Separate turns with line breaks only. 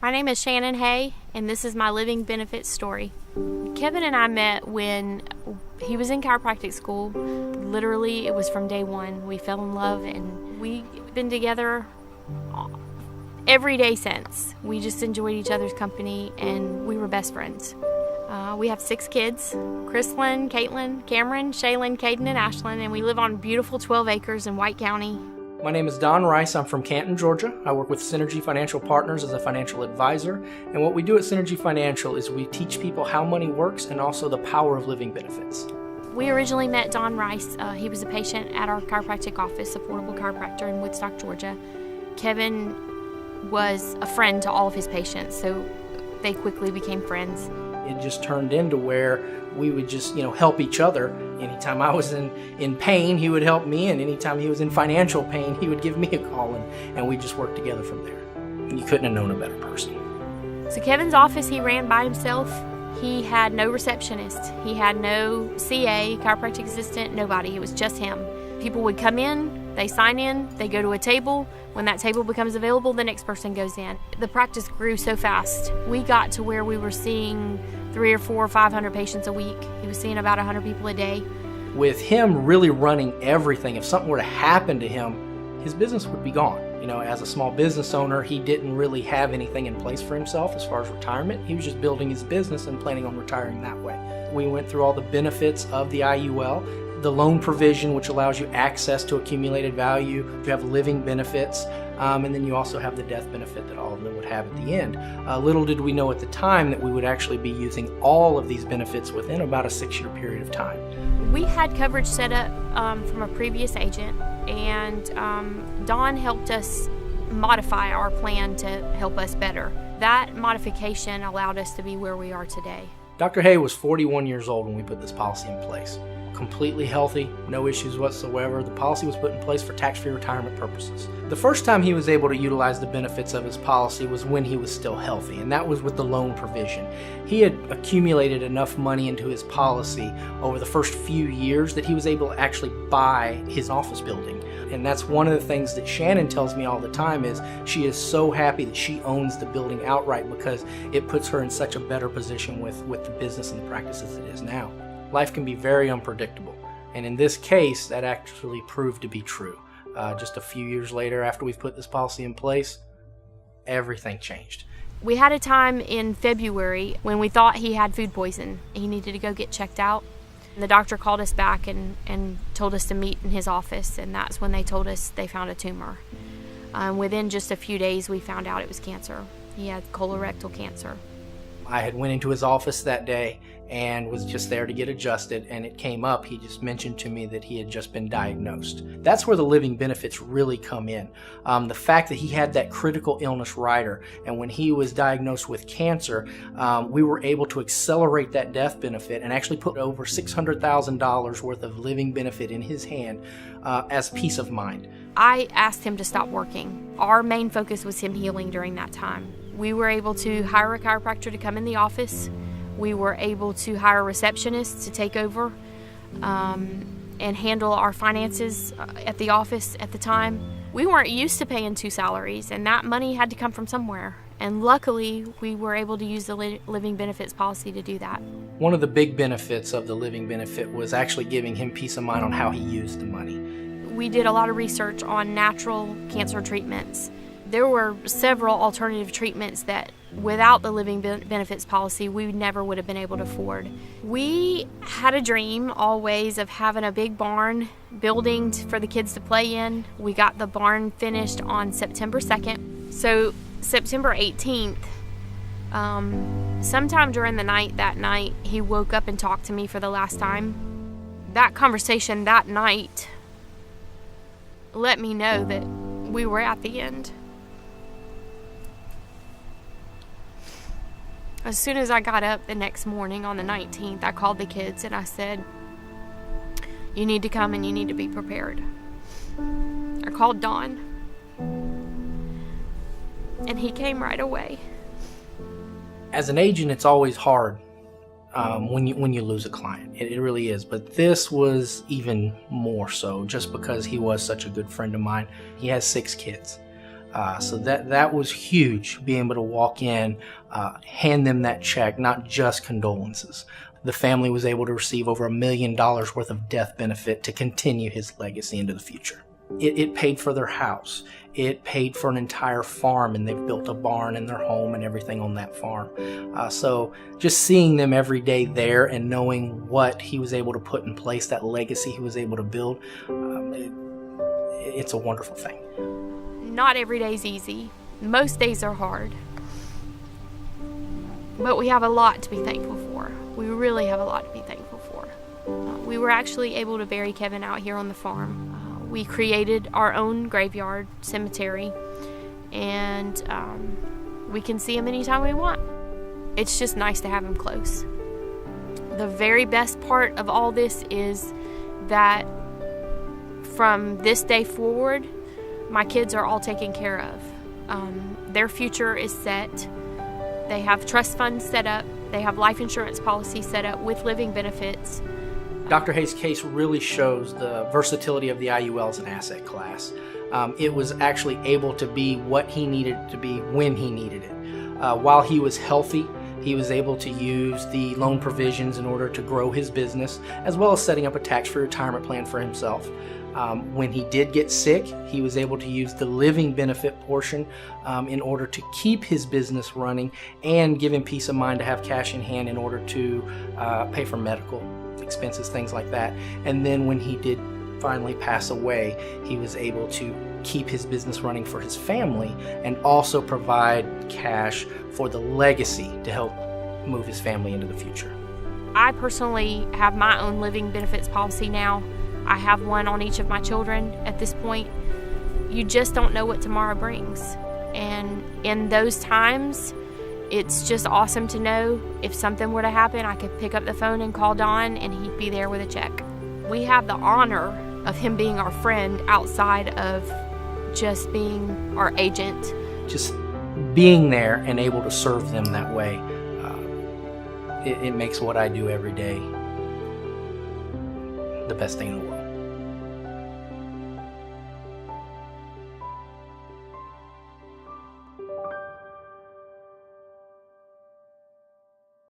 My name is Shannon Hay, and this is my living benefits story. Kevin and I met when he was in chiropractic school. Literally, it was from day one. We fell in love, and we've been together every day since. We just enjoyed each other's company, and we were best friends. We have 6 kids: Chrislyn, Caitlin, Cameron, Shaylin, Caden, and Ashlyn, and we live on beautiful 12 acres in White County.
My name is Don Rice. I'm from Canton, Georgia. I work with Synergy Financial Partners as a financial advisor. And what we do at Synergy Financial is we teach people how money works and also the power of living benefits.
We originally met Don Rice. He was a patient at our chiropractic office, Affordable Chiropractor in Woodstock, Georgia. Kevin was a friend to all of his patients, so they quickly became friends.
It just turned into where we would just, help each other. Anytime I was in pain, he would help me, and anytime he was in financial pain, he would give me a call, and we just worked together from there. You couldn't have known a better person.
So Kevin's office, he ran by himself. He had no receptionist. He had no CA, chiropractic assistant, nobody. It was just him. People would come in, they sign in, they go to a table. When that table becomes available, the next person goes in. The practice grew so fast. We got to where we were seeing 300 or 400 or 500 patients a week. He was seeing about 100 people a day.
With him really running everything, if something were to happen to him, his business would be gone. As a small business owner, he didn't really have anything in place for himself as far as retirement. He was just building his business and planning on retiring that way. We went through all the benefits of the IUL, the loan provision, which allows you access to accumulated value. You have living benefits, and then you also have the death benefit that all of them would have at the end. Little did we know at the time that we would actually be using all of these benefits within about a 6-year period of time.
We had coverage set up from a previous agent, and Don helped us modify our plan to help us better. That modification allowed us to be where we are today.
Dr. Hay was 41 years old when we put this policy in place. Completely healthy, no issues whatsoever. The policy was put in place for tax-free retirement purposes. The first time he was able to utilize the benefits of his policy was when he was still healthy, and that was with the loan provision. He had accumulated enough money into his policy over the first few years that he was able to actually buy his office building. And that's one of the things that Shannon tells me all the time is she is so happy that she owns the building outright because it puts her in such a better position with the business and the practices it is now. Life can be very unpredictable, and in this case, that actually proved to be true. Just a few years later, after we've put this policy in place, everything changed.
We had a time in February when we thought he had food poison. He needed to go get checked out. The doctor called us back and told us to meet in his office, and that's when they told us they found a tumor. Within just a few days, we found out it was cancer. He had colorectal cancer.
I had went into his office that day and was just there to get adjusted, and it came up. He just mentioned to me that he had just been diagnosed. That's where the living benefits really come in. The fact that he had that critical illness rider, and when he was diagnosed with cancer, we were able to accelerate that death benefit and actually put over $600,000 worth of living benefit in his hand as peace of mind.
I asked him to stop working. Our main focus was him healing during that time. We were able to hire a chiropractor to come in the office. We were able to hire receptionists to take over and handle our finances at the office at the time. We weren't used to paying 2 salaries, and that money had to come from somewhere. And luckily, we were able to use the living benefits policy to do that.
One of the big benefits of the living benefit was actually giving him peace of mind on how he used the money.
We did a lot of research on natural cancer treatments. There were several alternative treatments that without the living benefits policy, we never would have been able to afford. We had a dream always of having a big barn building for the kids to play in. We got the barn finished on September 2nd. So September 18th, sometime during the night that night, he woke up and talked to me for the last time. That conversation that night let me know that we were at the end. As soon as I got up the next morning on the 19th, I called the kids and I said, "You need to come and you need to be prepared." I called Don, and he came right away.
As an agent, it's always hard when you lose a client. It really is. But this was even more so just because he was such a good friend of mine. He has 6 kids. So that was huge, being able to walk in, hand them that check, not just condolences. The family was able to receive over $1 million worth of death benefit to continue his legacy into the future. It paid for their house. It paid for an entire farm, and they've built a barn in their home and everything on that farm. So just seeing them every day there and knowing what he was able to put in place, that legacy he was able to build, it's a wonderful thing.
Not every day's easy. Most days are hard. But we have a lot to be thankful for. We really have a lot to be thankful for. We were actually able to bury Kevin out here on the farm. We created our own graveyard cemetery, and we can see him anytime we want. It's just nice to have him close. The very best part of all this is that from this day forward, my kids are all taken care of. Their future is set. They have trust funds set up. They have life insurance policies set up with living benefits.
Dr. Hayes' case really shows the versatility of the IUL as an asset class. It was actually able to be what he needed to be when he needed it. While he was healthy, he was able to use the loan provisions in order to grow his business, as well as setting up a tax-free retirement plan for himself. When he did get sick, he was able to use the living benefit portion in order to keep his business running and give him peace of mind to have cash in hand in order to pay for medical expenses, things like that. And then when he did finally pass away, he was able to keep his business running for his family and also provide cash for the legacy to help move his family into the future.
I personally have my own living benefits policy now. I have one on each of my children at this point. You just don't know what tomorrow brings. And in those times, it's just awesome to know if something were to happen, I could pick up the phone and call Don and he'd be there with a check. We have the honor of him being our friend outside of just being our agent.
Just being there and able to serve them that way, it makes what I do every day the best thing in the world.